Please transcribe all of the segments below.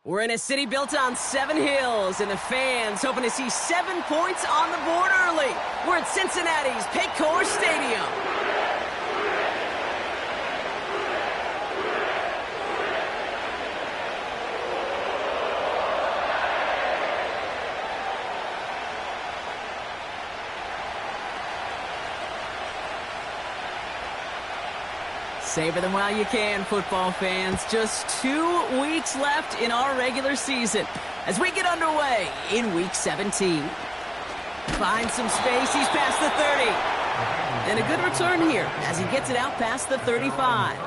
We're in a city built on 7 hills, and the fans hoping to see 7 points on the board early. We're at Cincinnati's Paycor Stadium. Savor them while you can, football fans. Just 2 weeks left in our regular season as we get underway in Week 17. Finds some space, he's past the 30. And a good return here as he gets it out past the 35.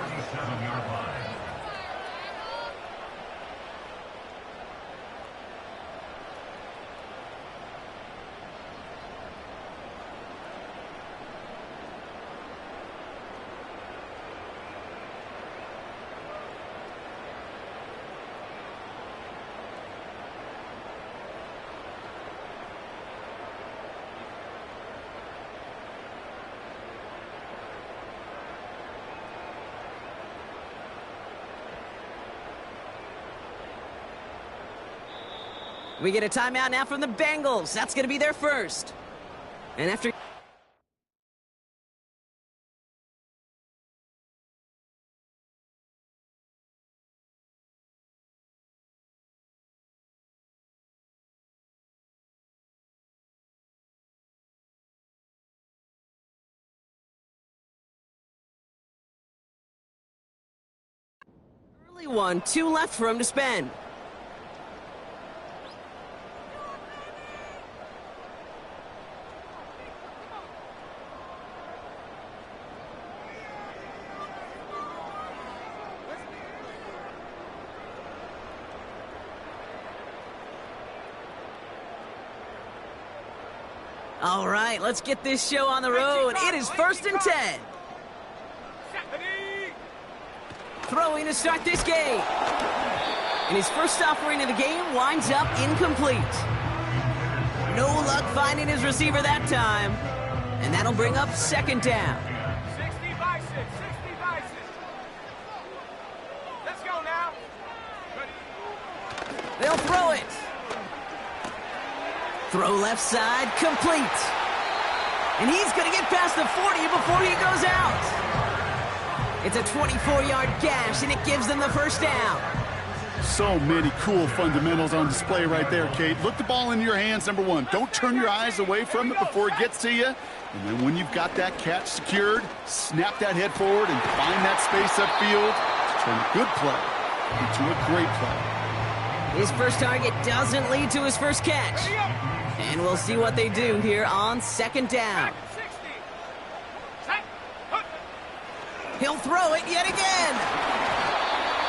We get a timeout now from the Bengals. That's going to be their first. And after... early one, 2 left for him to spend. All right, let's get this show on the road. It is 1st and 10. Throwing to start this game. And his first offering of the game winds up incomplete. No luck finding his receiver that time. And that'll bring up 2nd down. 60 by 6, 60 by 6. Let's go now. Ready? They'll throw it. Throw left side, complete. And he's going to get past the 40 before he goes out. It's a 24-yard gash, and it gives them the first down. So many cool fundamentals on display right there, Kate. Look the ball in your hands, number one. Don't turn your eyes away from it before it gets to you. And then when you've got that catch secured, snap that head forward and find that space upfield to turn a good play into a great play. His first target doesn't lead to his first catch. And we'll see what they do here on 2nd down. He'll throw it yet again.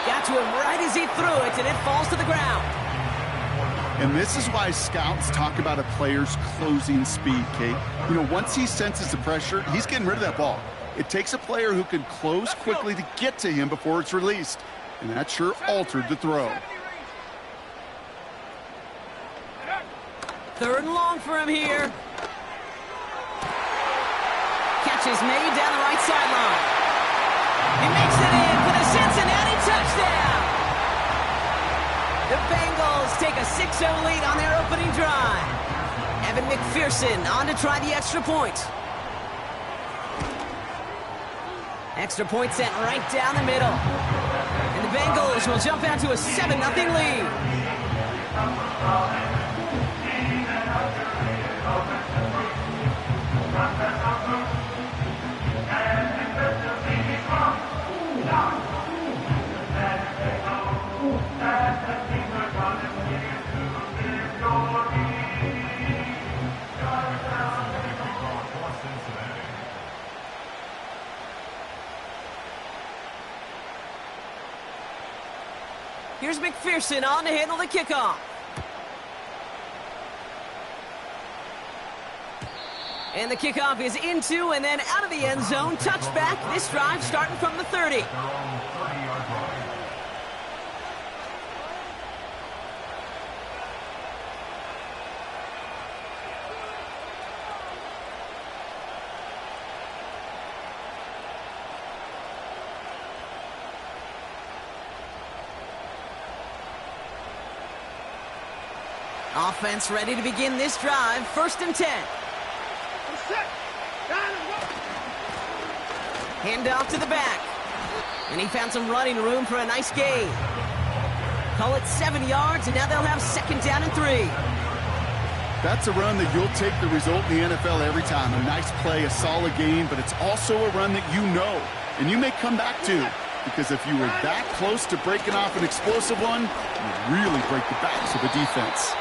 Got to him right as he threw it, and it falls to the ground. And this is why scouts talk about a player's closing speed, Kate. You know, once he senses the pressure, he's getting rid of that ball. It takes a player who can close quickly to get to him before it's released. And that sure altered the throw. 3rd and long for him here. Catch is made down the right sideline. He makes it in for the Cincinnati touchdown. The Bengals take a 6-0 lead on their opening drive. Evan McPherson on to try the extra point. Extra point sent right down the middle. And the Bengals will jump out to a 7-0 lead. Here's McPherson on to handle the kickoff. And the kickoff is into and then out of the end zone. Touchback. This drive starting from the 30. Offense ready to begin this drive. 1st and 10. Hand off to the back. And he found some running room for a nice gain. Call it 7 yards, and now they'll have 2nd down and 3. That's a run that you'll take the result in the NFL every time. A nice play, a solid game, but it's also a run that you know and you may come back to, because if you were that close to breaking off an explosive one, you really break the backs of the defense.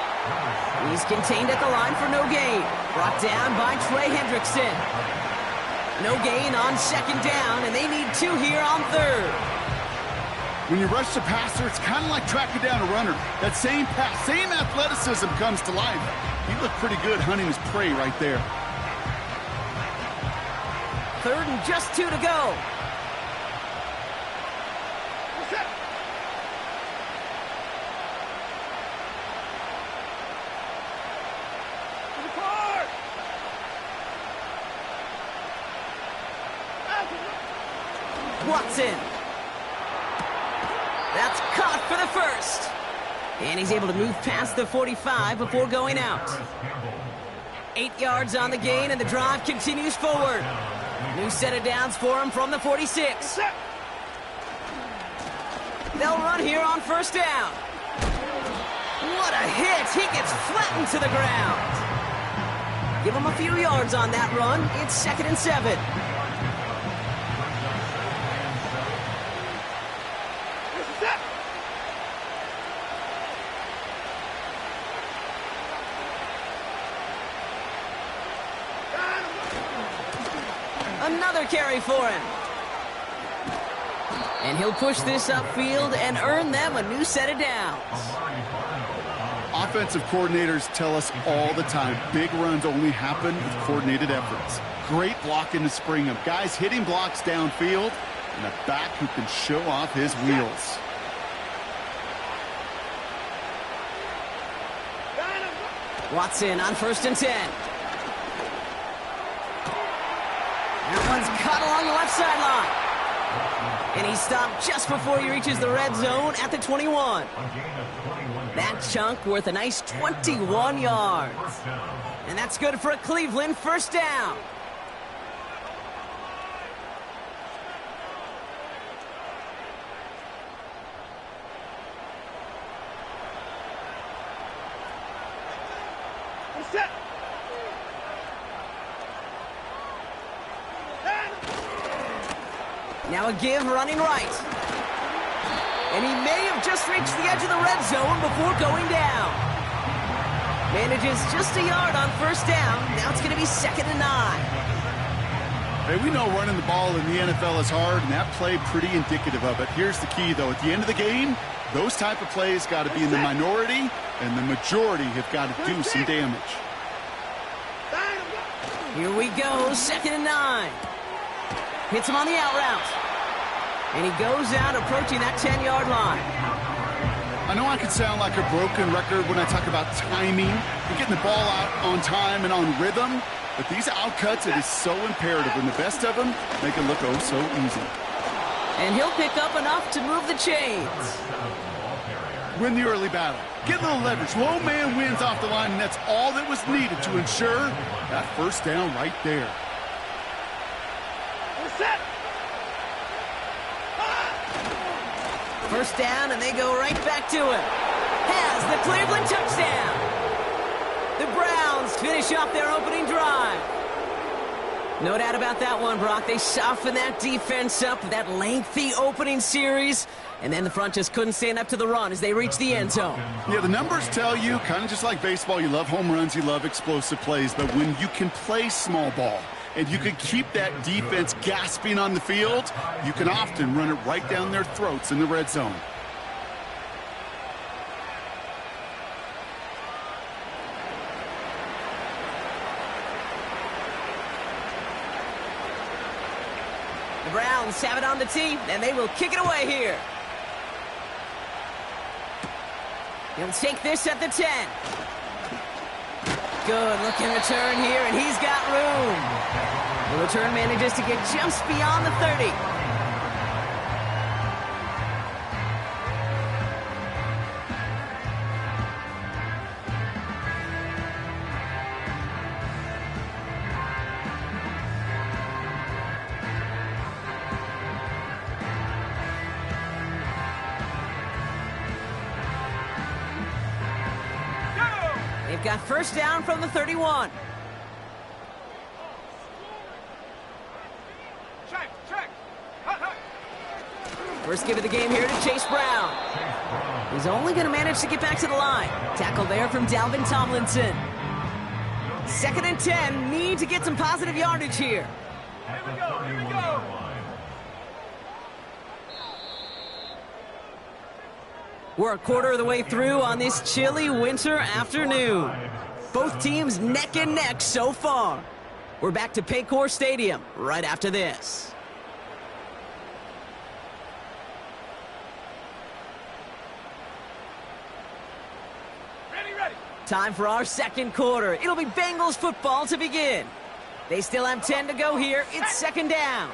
He's contained at the line for no gain. Brought down by Trey Hendrickson. No gain on 2nd down, and they need 2 here on 3rd. When you rush the passer, it's kind of like tracking down a runner. That same pass, same athleticism comes to life. He looked pretty good hunting his prey right there. 3rd and just 2 to go. Watson. That's caught for the 1st. And he's able to move past the 45 before going out. 8 yards on the gain, and the drive continues forward. New set of downs for him from the 46. They'll run here on 1st down. What a hit. He gets flattened to the ground. Give him a few yards on that run. It's 2nd and 7. Another carry for him. And he'll push this upfield and earn them a new set of downs. Offensive coordinators tell us all the time, big runs only happen with coordinated efforts. Great blocking to spring them. Guys hitting blocks downfield, and a back who can show off his wheels. Watson on 1st and 10. That one's caught along the left sideline. And he stopped just before he reaches the red zone at the 21. That chunk worth a nice 21 yards. And that's good for a Cleveland 1st down. Now a give running right. And he may have just reached the edge of the red zone before going down. Manages just a yard on 1st down. Now it's going to be 2nd and 9. Hey, we know running the ball in the NFL is hard, and that play pretty indicative of it. Here's the key, though. At the end of the game, those type of plays got to be in the minority, and the majority have got to do some damage. Here we go, 2nd and 9. Hits him on the out route. And he goes out approaching that 10-yard line. I know I could sound like a broken record when I talk about timing and getting the ball out on time and on rhythm, but these outcuts, it is so imperative, and the best of them make it look oh so easy. And he'll pick up enough to move the chains. Win the early battle. Get a little leverage. Low man wins off the line, and that's all that was needed to ensure that 1st down right there. Set. 1st down, and they go right back to him. Has the Cleveland touchdown. The Browns finish off their opening drive. No doubt about that one, Brock. They softened that defense up with that lengthy opening series, and then the front just couldn't stand up to the run as they reached the end zone. Yeah, the numbers tell you, kind of just like baseball, you love home runs, you love explosive plays, but when you can play small ball, and you can keep that defense gasping on the field, you can often run it right down their throats in the red zone. The Browns have it on the tee, and they will kick it away here. He'll take this at the 10. Good looking return here, and he's got room. The return manages to get just beyond the 30. They've got first down from the 31. Check, check. Hut, hut. First give of the game here to Chase Brown. He's only going to manage to get back to the line. Tackle there from Dalvin Tomlinson. 2nd and 10. Need to get some positive yardage here. Here we go, here we go. We're a quarter of the way through on this chilly winter afternoon. Both teams neck and neck so far. We're back to Paycor Stadium right after this. Ready, ready. Time for our second quarter. It'll be Bengals football to begin. They still have 10 to go here. It's 2nd down.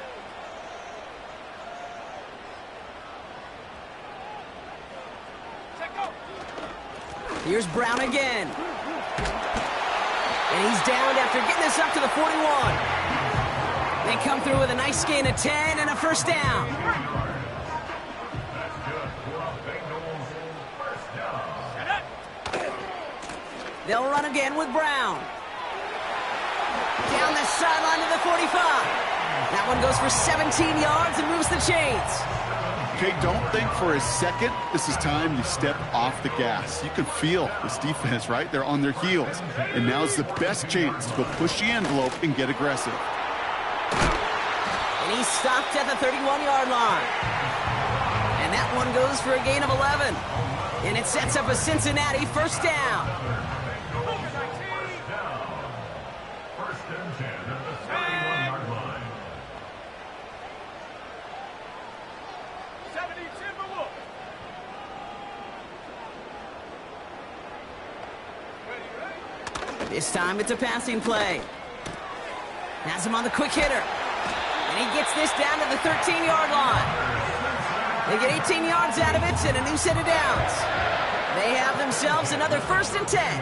Check, go. Here's Brown again. And he's downed after getting this up to the 41. They come through with a nice gain of 10 and a first down. Set up. They'll run again with Brown. Down the sideline to the 45. That one goes for 17 yards and moves the chains. Okay, don't think for a second this is time you step off the gas. You can feel this defense, right? They're on their heels. And now's the best chance to go push the envelope and get aggressive. And he's stopped at the 31-yard line. And that one goes for a gain of 11. And it sets up a Cincinnati first down. 70 Timberwolves. Ready, ready. This time it's a passing play. Has him on the quick hitter. And he gets this down to the 13-yard line. They get 18 yards out of it and a new set of downs. They have themselves another 1st and 10.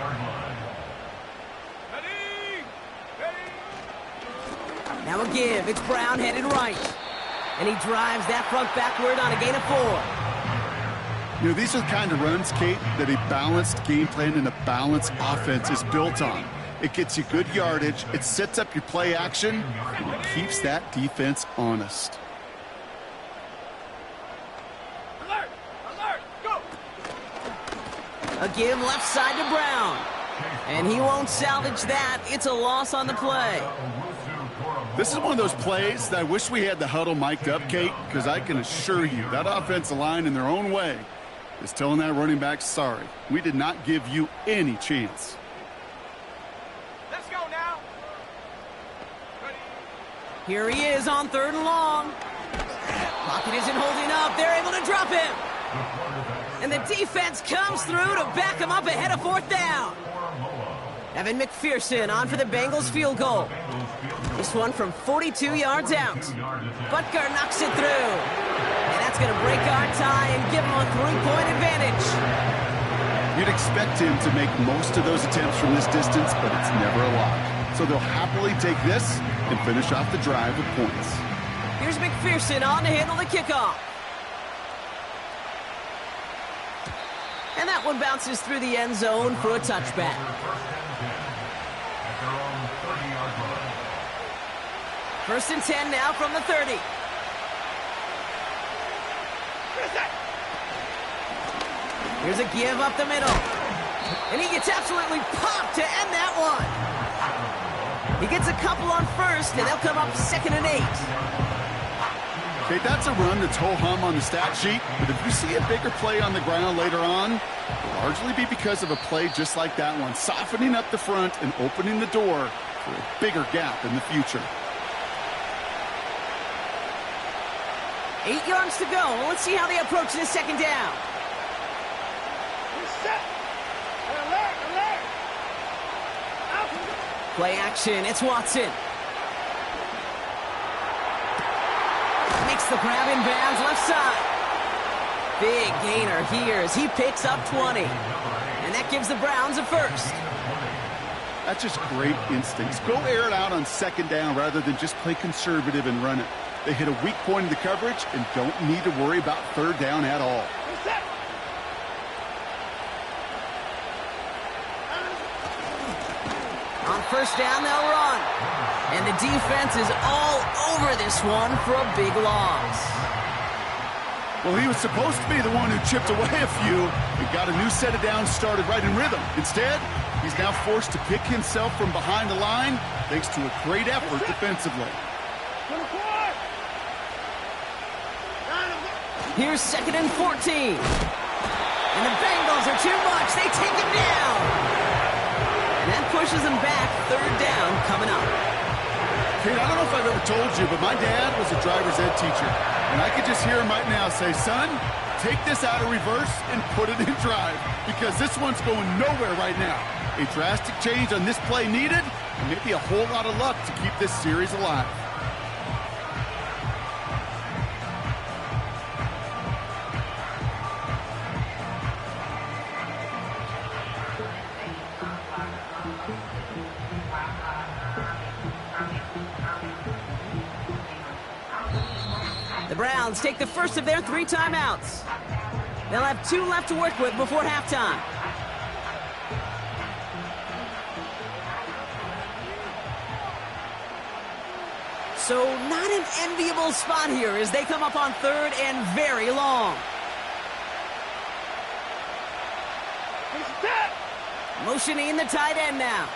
Ready, ready. Now a give. It's Brown headed right. And he drives that front backward on a gain of 4. You know, these are the kind of runs, Kate, that a balanced game plan and a balanced offense is built on. It gets you good yardage, it sets up your play action, and it keeps that defense honest. Alert, alert, go. A give left side to Brown. And he won't salvage that. It's a loss on the play. This is one of those plays that I wish we had the huddle mic'd up, Kate, because I can assure you that offensive line in their own way is telling that running back, sorry, we did not give you any chance. Let's go now. Ready. Here he is on 3rd and long. Pocket isn't holding up. They're able to drop him. And the defense comes through to back him up ahead of 4th down. Evan McPherson on for the Bengals field goal. This one from 42 yards out. Butker knocks it through. And that's going to break our tie and give him a 3-point advantage. You'd expect him to make most of those attempts from this distance, but it's never a lot. So they'll happily take this and finish off the drive with points. Here's McPherson on to handle the kickoff. And that one bounces through the end zone for a touchback. First and 10 now from the 30. Here's a give up the middle. And he gets absolutely popped to end that one. He gets a couple on first, and they'll come up 2nd and 8. Okay, that's a run that's ho-hum on the stat sheet, but if you see a bigger play on the ground later on, it'll largely be because of a play just like that one, softening up the front and opening the door for a bigger gap in the future. 8 yards to go. Let's see how they approach this 2nd down. Set. Alert, alert. Out. Play action. It's Watson. Makes the grab in bounds left side. Big gainer here as he picks up 20. And that gives the Browns a first. That's just great instincts. Go air it out on 2nd down rather than just play conservative and run it. They hit a weak point in the coverage and don't need to worry about 3rd down at all. On first down, they'll run. And the defense is all over this one for a big loss. Well, he was supposed to be the one who chipped away a few and got a new set of downs started right in rhythm. Instead, he's now forced to pick himself from behind the line thanks to a great effort defensively. Here's 2nd and 14. And the Bengals are too much. They take him down. And that pushes him back. 3rd down coming up. Kate, I don't know if I've ever told you, but my dad was a driver's ed teacher. And I could just hear him right now say, son, take this out of reverse and put it in drive. Because this one's going nowhere right now. A drastic change on this play needed, and maybe a whole lot of luck to keep this series alive. The Browns take the first of their 3 timeouts. They'll have 2 left to work with before halftime. So not an enviable spot here as they come up on 3rd and very long. Motioning the tight end now.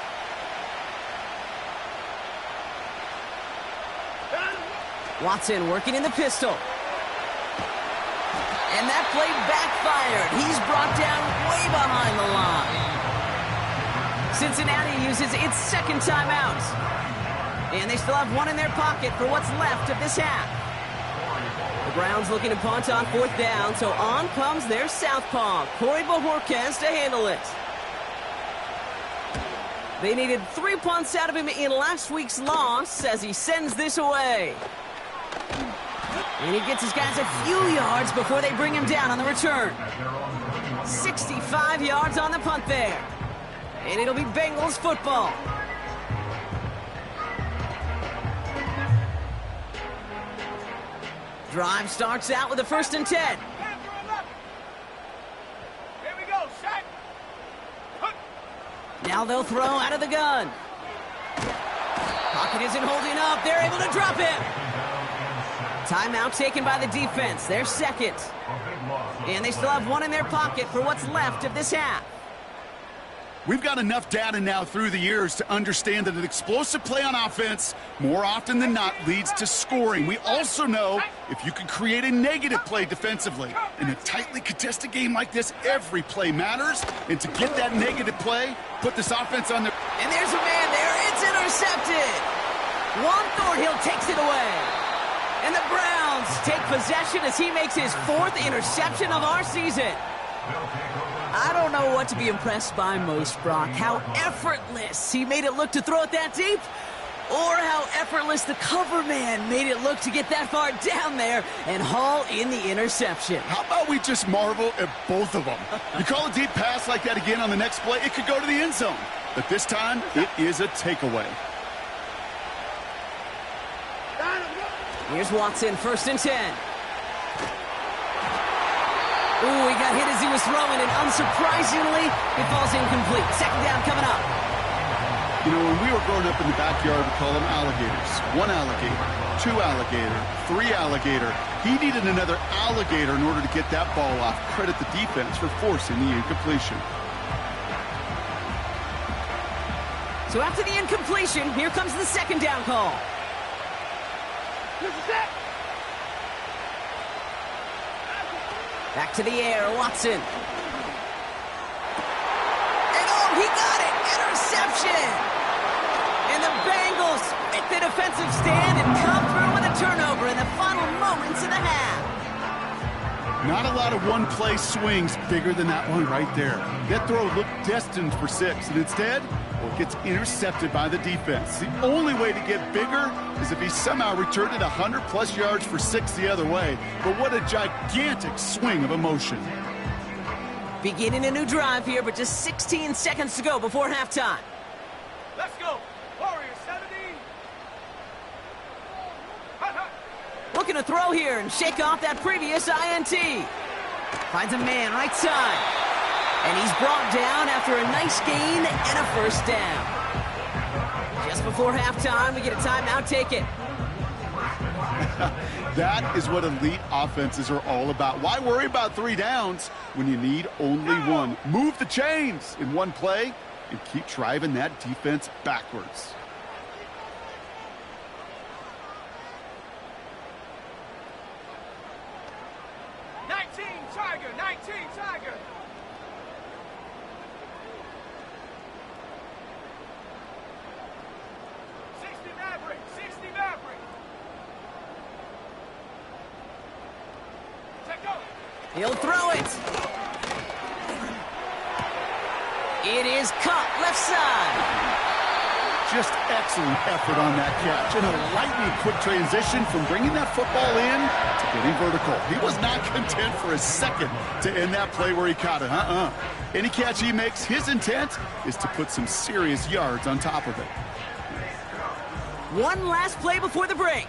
Watson working in the pistol. And that play backfired. He's brought down way behind the line. Cincinnati uses its 2nd timeout. And they still have 1 in their pocket for what's left of this half. The Browns looking to punt on 4th down, so on comes their southpaw, Corey Bojorquez, to handle it. They needed 3 punts out of him in last week's loss as he sends this away. And he gets his guys a few yards before they bring him down on the return. 65 yards on the punt there. And it'll be Bengals football. Drive starts out with a 1st and 10. Here we go, set. Now they'll throw out of the gun. Pocket isn't holding up. They're able to drop him. Timeout taken by the defense. Their 2nd. And they still have 1 in their pocket for what's left of this half. We've got enough data now through the years to understand that an explosive play on offense more often than not leads to scoring. We also know if you can create a negative play defensively. In a tightly contested game like this, every play matters. And to get that negative play, put this offense on the... And there's a man there. It's intercepted. Juan Thornhill takes it away. And the Browns take possession as he makes his 4th interception of our season. I don't know what to be impressed by most, Brock. How effortless he made it look to throw it that deep, or how effortless the cover man made it look to get that far down there and haul in the interception. How about we just marvel at both of them? You call a deep pass like that again on the next play, it could go to the end zone. But this time, it is a takeaway. Here's Watson, 1st and 10. Ooh, he got hit as he was throwing, and unsurprisingly, it falls incomplete. 2nd down coming up. You know, when we were growing up in the backyard, we call them alligators. 1 alligator, 2 alligator, 3 alligator. He needed another alligator in order to get that ball off. Credit the defense for forcing the incompletion. So after the incompletion, here comes the 2nd down call. Back to the air, Watson. And oh, he got it! Interception! And the Bengals make the defensive stand and come through with a turnover in the final moments of the half. Not a lot of one-play swings bigger than that one right there. That throw looked destined for 6, and instead, well, it gets intercepted by the defense. The only way to get bigger is if he somehow returned it 100-plus yards for 6 the other way. But what a gigantic swing of emotion. Beginning a new drive here, but just 16 seconds to go before halftime. Let's go. Warriors 70. Looking to throw here and shake off that previous INT. Finds a man right side. And he's brought down after a nice gain and a 1st down. Just before halftime, we get a timeout taken. That is what elite offenses are all about. Why worry about 3 downs when you need only 1? Move the chains in one play and keep driving that defense backwards. Tiger, 19 Tiger. Maverick, 60 Maverick. Check go. He'll throw it. It is caught left side. Just excellent effort on that catch. And a lightning quick transition from bringing that football in to getting vertical. He was not content for a second to end that play where he caught it. Any catch he makes, his intent is to put some serious yards on top of it. One last play before the break.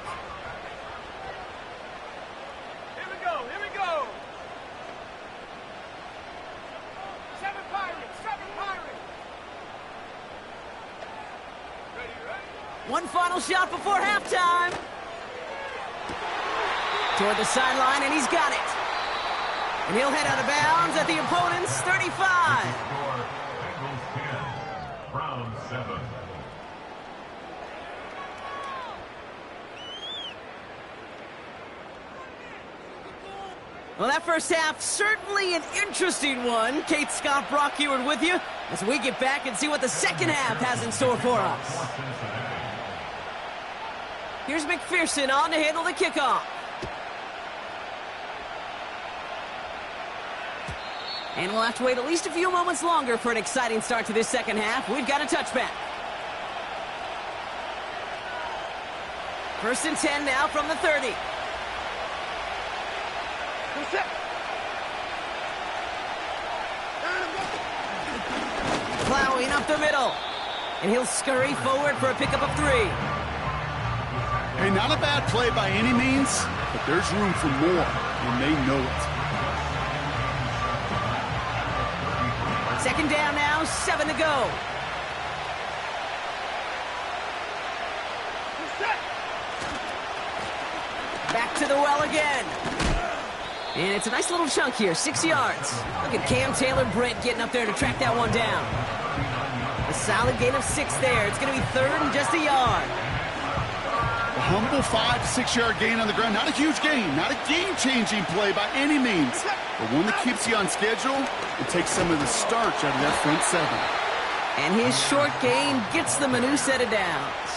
Here we go, here we go. 7 Pirates, 7 Pirates. Ready, ready? One final shot before halftime. Toward the sideline, and he's got it. And he'll head out of bounds at the opponent's 35. Round 7. Well, that first half, certainly an interesting one. Kate Scott, Brock Heward with you as we get back and see what the second half has in store for us. Here's McPherson on to handle the kickoff. And we'll have to wait at least a few moments longer for an exciting start to this second half. We've got a touchback. 1st and 10 now from the 30. Plowing up the middle. And he'll scurry forward for a pickup of 3. Hey, not a bad play by any means, but there's room for more, and they know it. 2nd down now, 7 to go. Back to the well again. And it's a nice little chunk here, 6 yards. Look at Cam Taylor-Britt getting up there to track that one down. A solid gain of 6 there. It's going to be 3rd and just a yard. A humble 5 to 6 yard gain on the ground. Not a huge gain, not a game-changing play by any means, but one that keeps you on schedule and takes some of the starch out of that front 7. And his short gain gets them a new set of downs.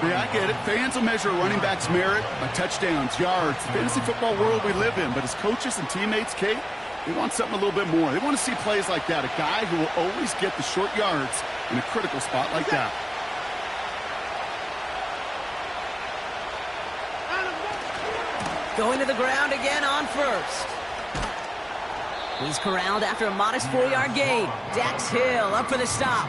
Yeah, I get it. Fans will measure a running back's merit by touchdowns, yards, the fantasy football world we live in. But as coaches and teammates, Kate, they want something a little bit more. They want to see plays like that, a guy who will always get the short yards in a critical spot like that. Going to the ground again on 1st. He's corralled after a modest 4-yard gain. Dax Hill up for the stop.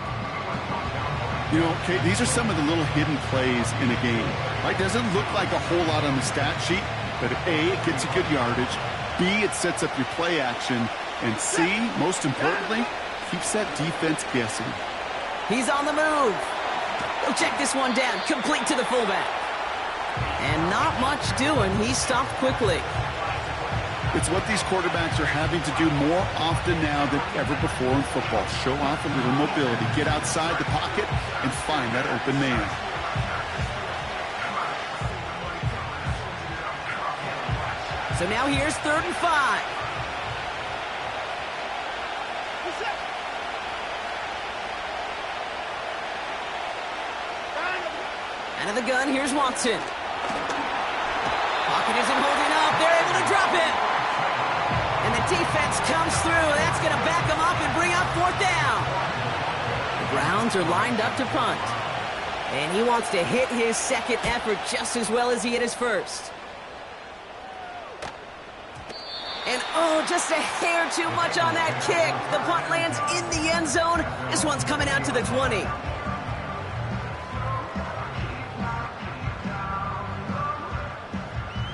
You know, Kate, these are some of the little hidden plays in a game. Right? Doesn't look like a whole lot on the stat sheet, but A, it gets you good yardage. B, it sets up your play action. And C, most importantly, keeps that defense guessing. He's on the move. He'll check this one down, complete to the fullback. And not much doing. He stopped quickly. It's what these quarterbacks are having to do more often now than ever before in football. Show off a little mobility, get outside the pocket, and find that open man. So now here's 3rd and 5. Out of the gun, here's Watson. Pocket isn't holding up. They're able to drop it. And the defense comes through. That's going to back them up and bring up 4th down. The Browns are lined up to punt. And he wants to hit his second effort just as well as he hit his first. And, oh, just a hair too much on that kick. The punt lands in the end zone. This one's coming out to the 20.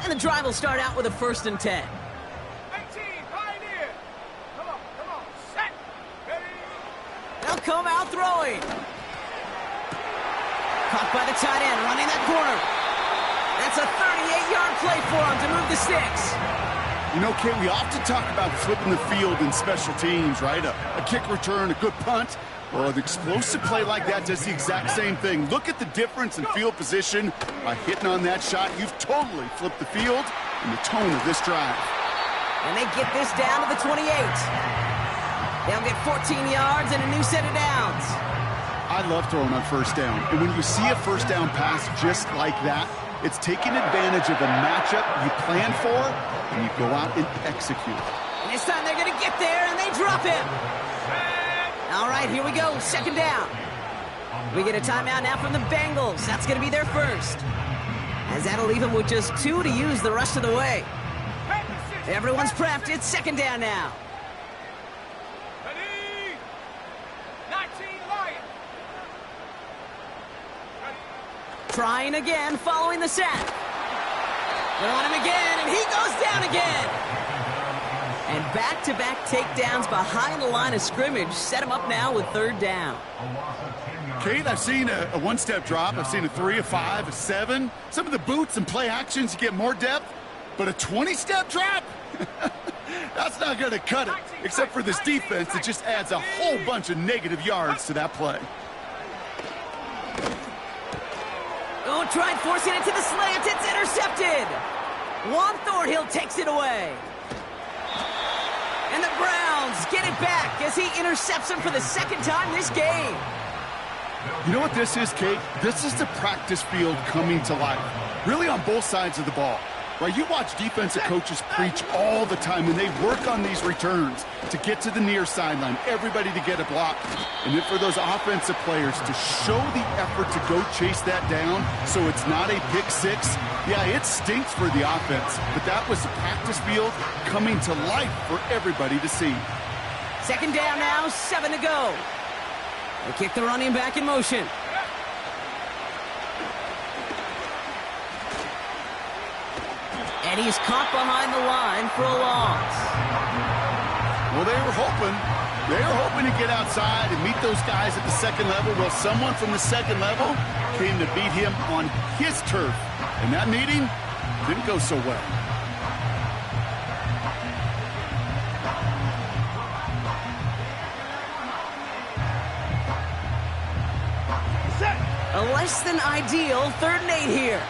And the drive will start out with a 1st and 10. 18, Pioneer. Come on, set. Ready. They'll come out throwing. by the tight end, running that corner. That's a 38-yard play for him to move the sticks. You know, Kate, we often talk about flipping the field in special teams, right? A kick return, a good punt. Well, an explosive play like that does the exact same thing. Look at the difference in field position. By hitting on that shot, you've totally flipped the field and the tone of this drive. And they get this down to the 28. They'll get 14 yards and a new set of downs. I love throwing on first down. And when you see a first down pass just like that, it's taking advantage of a matchup you plan for, and you go out and execute. And this time they're going to get there, and they drop him. All right, here we go. Second down. We get a timeout now from the Bengals. That's going to be their first. As that'll leave them with just 2 to use the rest of the way. Everyone's prepped. It's second down now. Ready? 19 Lions. Trying again, following the sack. They're on him again, and he goes down again. And back-to-back takedowns behind the line of scrimmage set him up now with third down. Kate, I've seen a one-step drop. I've seen a 3, a 5, a 7. Some of the boots and play actions, you get more depth. But a 20-step drop? That's not going to cut it. Except for this defense that just adds a whole bunch of negative yards to that play. Oh, tried forcing it to the slant. It's intercepted. Juan Thornhill takes it away. And the Browns get it back as he intercepts him for the second time this game. You know what this is, Kate? This is the practice field coming to life. Really on both sides of the ball. Right, you watch defensive coaches preach all the time when they work on these returns to get to the near sideline, everybody to get a block. And then for those offensive players to show the effort to go chase that down so it's not a pick six, yeah, it stinks for the offense. But that was the practice field coming to life for everybody to see. Second down now, 7 to go. They kick the running back in motion. And he's caught behind the line for a loss. Well, they were hoping to get outside and meet those guys at the second level. Well, someone from the second level came to beat him on his turf. And that meeting didn't go so well. A less than ideal 3rd and 8 here.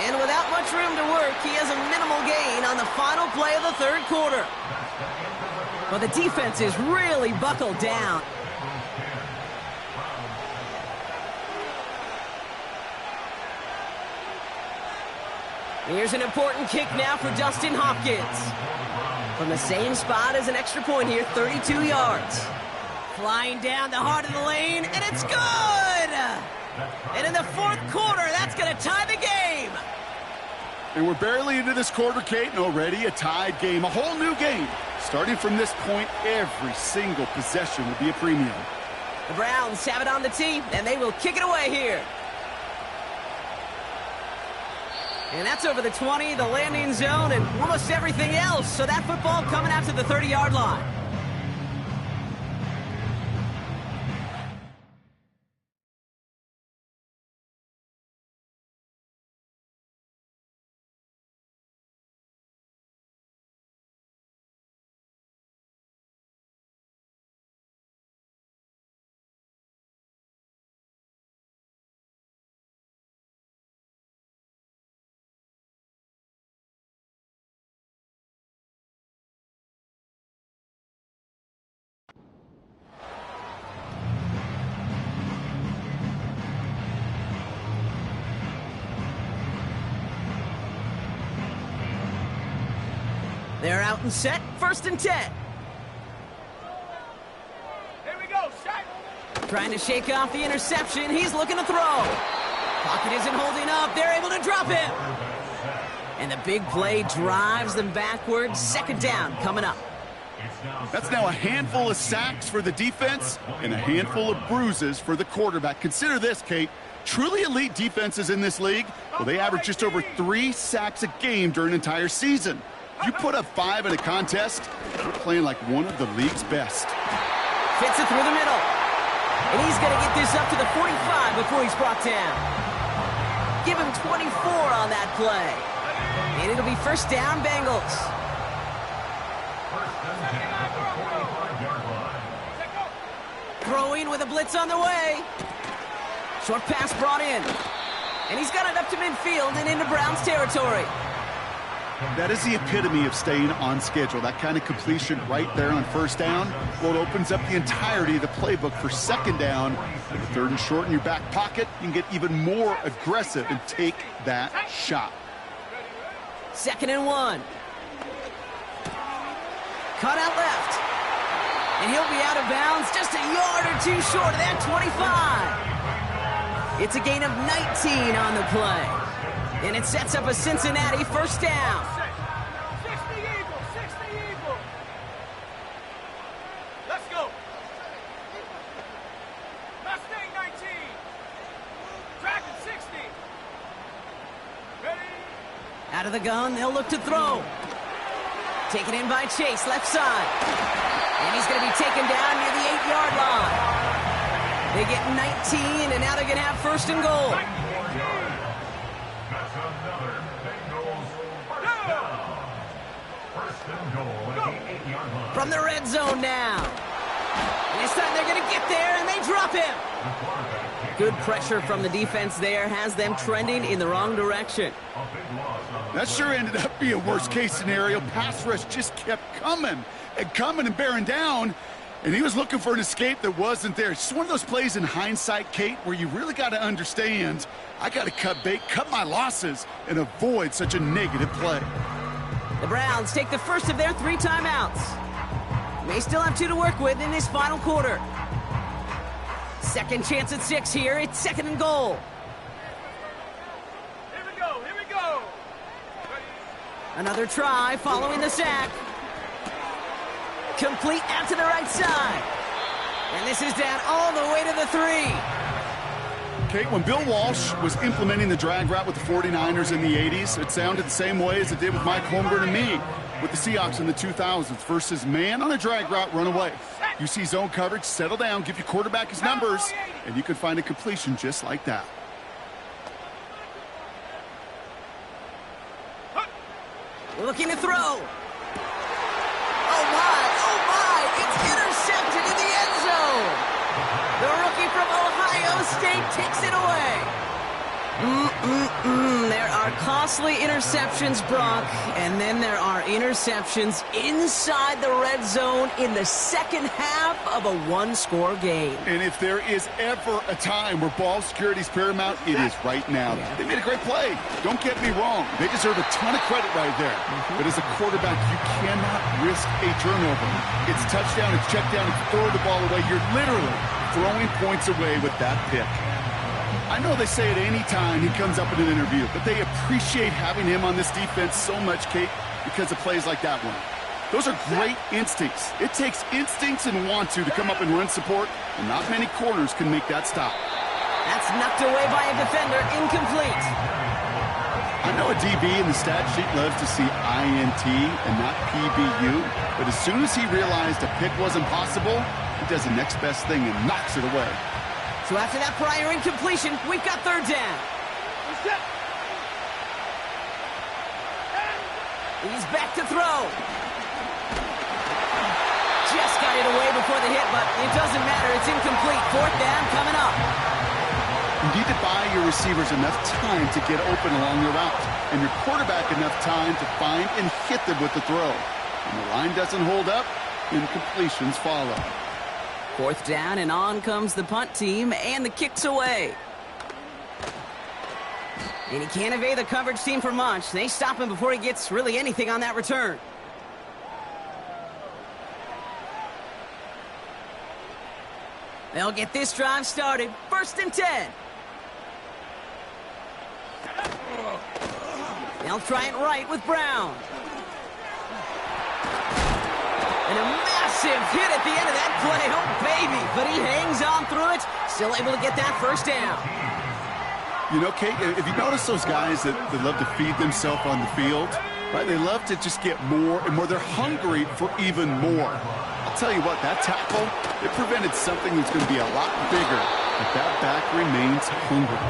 And without much room to work, he has a minimal gain on the final play of the 3rd quarter. But the defense is really buckled down. Here's an important kick now for Dustin Hopkins. From the same spot as an extra point here, 32 yards. Flying down the heart of the lane, and it's good! And in the 4th quarter, that's going to tie the game. And we're barely into this quarter, Kate, and already a tied game, a whole new game. Starting from this point, every single possession will be a premium. The Browns have it on the tee, and they will kick it away here. And that's over the 20, the landing zone, and almost everything else. So that football coming out to the 30-yard line. They're out and set, 1st and 10. Here we go, set. Trying to shake off the interception. He's looking to throw. Pocket isn't holding up. They're able to drop him. And the big play drives them backwards. 2nd down coming up. That's now a handful of sacks for the defense and a handful of bruises for the quarterback. Consider this, Kate. Truly elite defenses in this league, well, they average just over 3 sacks a game during an entire season. You put up 5 in a contest, you're playing like one of the league's best. Fits it through the middle. And he's going to get this up to the 45 before he's brought down. Give him 24 on that play. And it'll be first down, Bengals. Throwing with a blitz on the way. Short pass brought in. And he's got it up to midfield and into Browns territory. That is the epitome of staying on schedule. That kind of completion right there on first down. Well, it opens up the entirety of the playbook for second down. With a 3rd and short in your back pocket, you can get even more aggressive and take that shot. 2nd and 1. Cut out left. And he'll be out of bounds just a yard or 2 short of that 25. It's a gain of 19 on the play. And it sets up a Cincinnati first down. 60 Eagles, 60 Eagles. Let's go. Mustang 19. Dragon 60. Ready? Out of the gun, they'll look to throw. Taken in by Chase, left side. And he's going to be taken down near the 8-yard line. They get 19, and now they're going to have 1st and goal. From the red zone now. And this time they're going to get there, and they drop him. Good pressure from the defense there has them trending in the wrong direction. That sure ended up being worst-case scenario. Pass rush just kept coming and bearing down, and he was looking for an escape that wasn't there. It's just one of those plays in hindsight, Kate, where you really got to understand, I got to cut bait, cut my losses, and avoid such a negative play. The Browns take the first of their 3 timeouts. They still have 2 to work with in this final quarter. Second chance at 6 here. It's 2nd and goal. Here we go, here we go. Another try following the sack. Complete out to the right side. And this is down all the way to the 3. Kate, when Bill Walsh was implementing the drag route with the 49ers in the 80s, it sounded the same way as it did with Mike Holmgren and me with the Seahawks in the 2000s versus man on a drag route, run away. You see zone coverage, settle down, give your quarterback his numbers, and you can find a completion just like that. Looking to throw. Oh, my, it's intercepted in the end zone. The rookie from Ohio State takes it away. There are costly interceptions, Brock, and then there are interceptions inside the red zone in the second half of a 1-score game. And if there is ever a time where ball security is paramount, it is right now. Yeah. They made a great play. Don't get me wrong. They deserve a ton of credit right there. But as a quarterback, you cannot risk a turnover. It's touchdown, it's check down, it's throw the ball away. You're literally throwing points away with that pick. I know they say it any time he comes up in an interview, but they appreciate having him on this defense so much, Kate, because of plays like that one. Those are great instincts. It takes instincts and want to come up and run support, and not many corners can make that stop. That's knocked away by a defender, incomplete. I know a DB in the stat sheet loves to see INT and not PBU, but as soon as he realized a pick wasn't possible, he does the next best thing and knocks it away. So after that prior incompletion, we've got 3rd down. He's back to throw. Just got it away before the hit, but it doesn't matter. It's incomplete. 4th down coming up. You need to buy your receivers enough time to get open along the route, and your quarterback enough time to find and hit them with the throw. When the line doesn't hold up, incompletions follow. 4th down, and on comes the punt team, and the kick's away. And he can't evade the coverage team for much. They stop him before he gets really anything on that return. They'll get this drive started. 1st and 10. They'll try it right with Brown. And a massive hit at the end of that play. Oh, baby. But he hangs on through it. Still able to get that 1st down. You know, Kate, if you notice those guys that love to feed themselves on the field, Right, they love to just get more and more. They're hungry for even more. I'll tell you what, that tackle, it prevented something that's going to be a lot bigger, but that back remains hungry.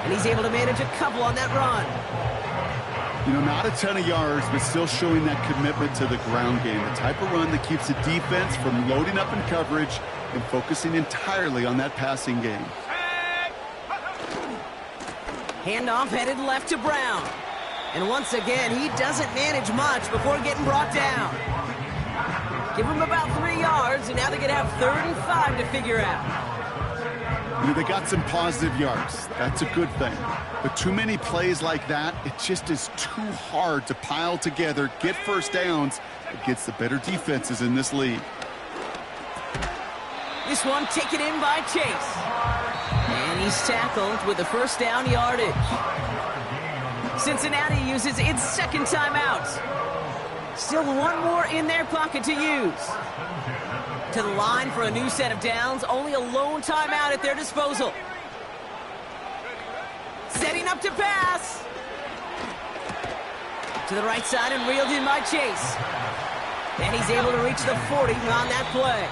And he's able to manage a couple on that run. You know, not a ton of yards, but still showing that commitment to the ground game. The type of run that keeps the defense from loading up in coverage and focusing entirely on that passing game. Handoff headed left to Brown. And once again, he doesn't manage much before getting brought down. Give him about 3 yards, and now they're going to have 3rd and 5 to figure out. You know, they got some positive yards. That's a good thing. But too many plays like that, it just is too hard to pile together, get first downs against the better defenses in this league. This one taken in by Chase. And he's tackled with the first down yardage. Cincinnati uses its second timeout. Still one more in their pocket to use. To the line for a new set of downs. Only a lone timeout at their disposal. Setting up to pass. To the right side and reeled in by Chase. And he's able to reach the 40 on that play.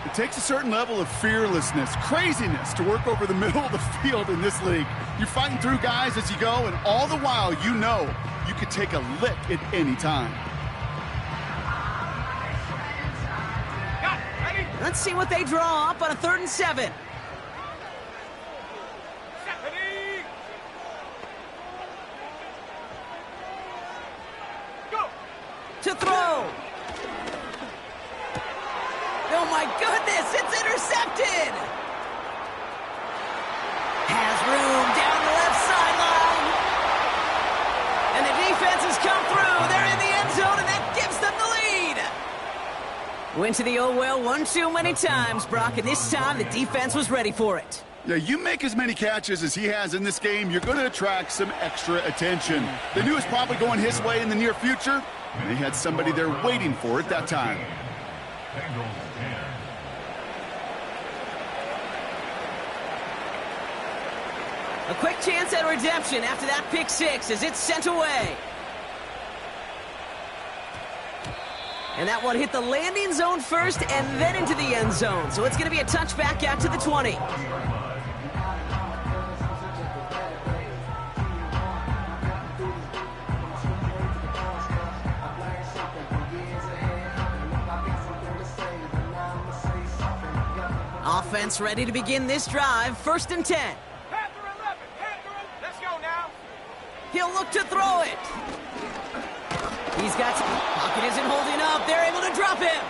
It takes a certain level of fearlessness, craziness to work over the middle of the field in this league. You're fighting through guys as you go, and all the while you know you could take a lick at any time. Let's see what they draw up on a 3rd and 7. Go. To throw. Oh my goodness, it's intercepted. Has room down the left sideline. And the defense has come through. They're in the end zone, and that gives them the lead. Went to the oh well one too many times, Brock, and this time the defense was ready for it. Yeah, you make as many catches as he has in this game, you're going to attract some extra attention. They knew it was probably going his way in the near future, and they had somebody there waiting for it that time. A quick chance at redemption after that pick 6 as it's sent away. And that one hit the landing zone first and then into the end zone. So it's going to be a touchback out to the 20. Offense ready to begin this drive. 1st and 10. Panther 11. Let's go now. He'll look to throw it. He's got some. Pocket isn't holding up. They're able to drop him.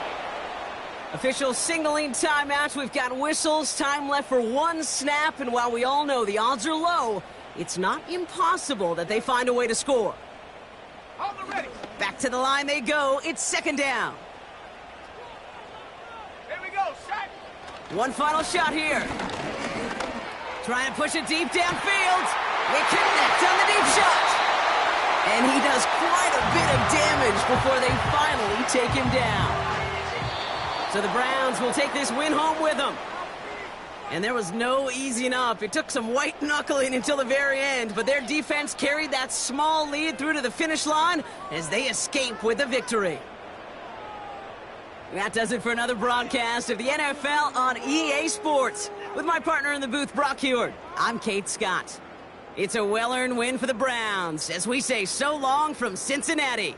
Officials signaling timeouts. We've got whistles. Time left for 1 snap. And while we all know the odds are low, it's not impossible that they find a way to score. Hold it ready. Back to the line they go. It's 2nd down. Here we go. Sack. One final shot here. Try and push it deep downfield. They connect on the deep shot. And he does quite a bit of damage before they finally take him down. So the Browns will take this win home with them. And there was no easing up. It took some white knuckling until the very end, but their defense carried that small lead through to the finish line as they escape with a victory. That does it for another broadcast of the NFL on EA Sports. With my partner in the booth, Brock Huard, I'm Kate Scott. It's a well-earned win for the Browns as we say so long from Cincinnati.